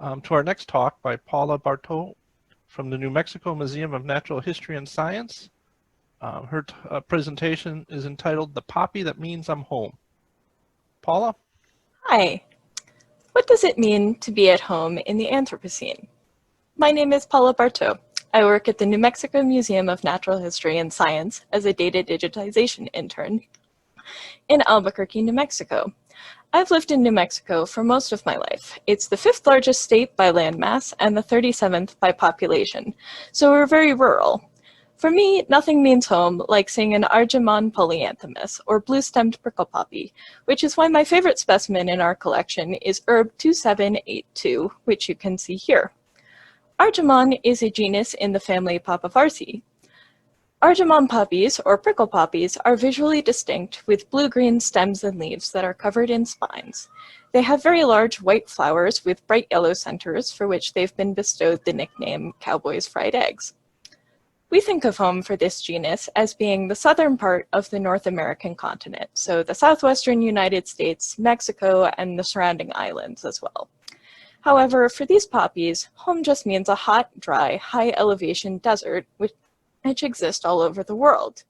to our next talk by Paula Barteau from the New Mexico Museum of Natural History and Science. Her presentation is entitled "The Poppy That Means I'm Home." Paula? Hi. What does it mean to be at home in the Anthropocene? My name is Paula Barteau. I work at the New Mexico Museum of Natural History and Science as a data digitization intern in Albuquerque, New Mexico. I've lived in New Mexico for most of my life. It's the 5th largest state by landmass and the 37th by population, so we're very rural. For me, nothing means home like seeing an Argemon polyanthemus, or blue-stemmed prickle poppy, which is why my favorite specimen in our collection is herb 2782, which you can see here. Argemon is a genus in the family Papavarsi. Argemon poppies, or prickle poppies, are visually distinct with blue-green stems and leaves that are covered in spines. They have very large white flowers with bright yellow centers, for which they've been bestowed the nickname cowboy's fried eggs. We think of home for this genus as being the southern part of the North American continent, so the southwestern United States, Mexico, and the surrounding islands as well. However, for these poppies, home just means a hot, dry, high-elevation desert which exist all over the world.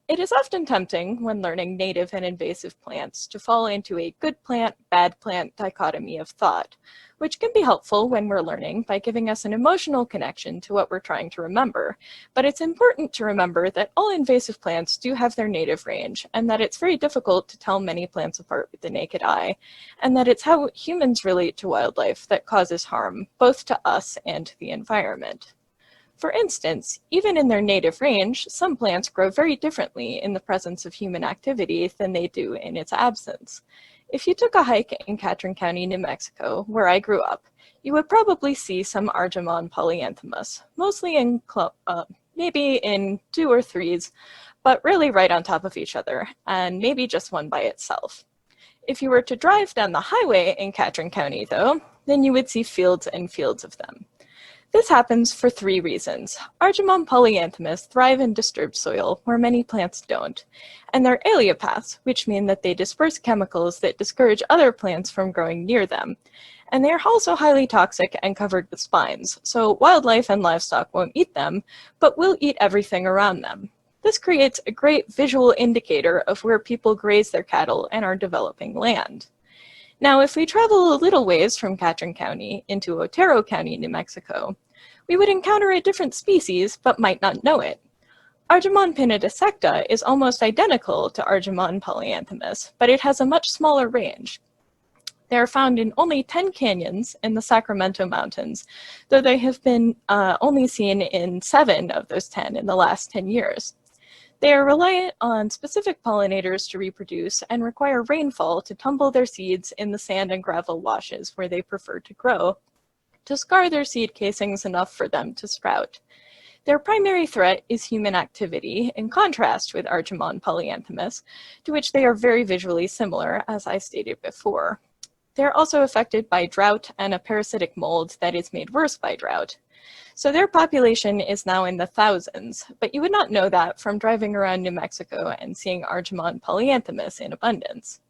It is often tempting when learning native and invasive plants to fall into a good plant, bad plant dichotomy of thought, which can be helpful when we're learning by giving us an emotional connection to what we're trying to remember. But it's important to remember that all invasive plants do have their native range, and that it's very difficult to tell many plants apart with the naked eye, and that it's how humans relate to wildlife that causes harm, both to us and to the environment. For instance, even in their native range, some plants grow very differently in the presence of human activity than they do in its absence. If you took a hike in Catron County, New Mexico, where I grew up, you would probably see some Argemon polyanthemus, mostly in maybe in 2 or 3s, but really right on top of each other, and maybe just one by itself. If you were to drive down the highway in Catron County, though, then you would see fields and fields of them. This happens for 3 reasons. Argemon polyanthemus thrive in disturbed soil where many plants don't, and they're allopaths, which mean that they disperse chemicals that discourage other plants from growing near them. And they are also highly toxic and covered with spines, so wildlife and livestock won't eat them, but will eat everything around them. This creates a great visual indicator of where people graze their cattle and are developing land. Now, if we travel a little ways from Catron County into Otero County, New Mexico, we would encounter a different species, but might not know it. Argemon pinnatisecta is almost identical to Argemon polyanthemus, but it has a much smaller range. They are found in only 10 canyons in the Sacramento Mountains, though they have been only seen in 7 of those 10 in the last 10 years. They are reliant on specific pollinators to reproduce and require rainfall to tumble their seeds in the sand and gravel washes where they prefer to grow, to scar their seed casings enough for them to sprout. Their primary threat is human activity, in contrast with Argemon polyanthemus, to which they are very visually similar, as I stated before. They are also affected by drought and a parasitic mold that is made worse by drought. So their population is now in the thousands, but you would not know that from driving around New Mexico and seeing Argemon polyanthemus in abundance.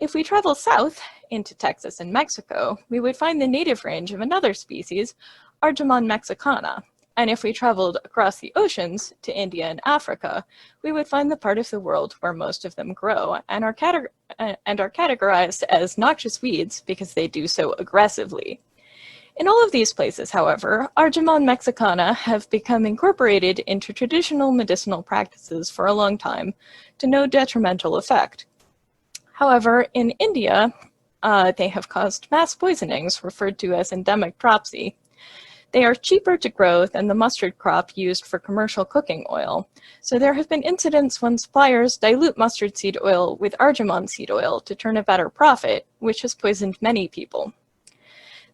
If we travel south into Texas and Mexico, we would find the native range of another species, Argemon mexicana. And if we traveled across the oceans to India and Africa, we would find the part of the world where most of them grow and are categorized as noxious weeds because they do so aggressively. In all of these places, however, Argemon mexicana have become incorporated into traditional medicinal practices for a long time to no detrimental effect. However, in India, they have caused mass poisonings referred to as endemic dropsy. They are cheaper to grow than the mustard crop used for commercial cooking oil, so there have been incidents when suppliers dilute mustard seed oil with Argemon seed oil to turn a better profit, which has poisoned many people.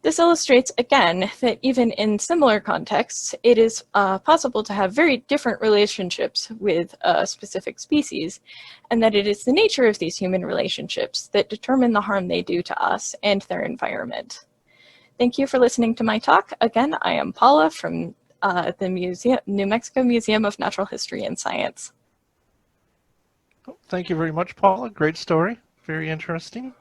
This illustrates again that even in similar contexts, it is possible to have very different relationships with a specific species, and that it is the nature of these human relationships that determine the harm they do to us and their environment. Thank you for listening to my talk. Again, I am Paula from the New Mexico Museum of Natural History and Science. Thank you very much, Paula. Great story. Very interesting.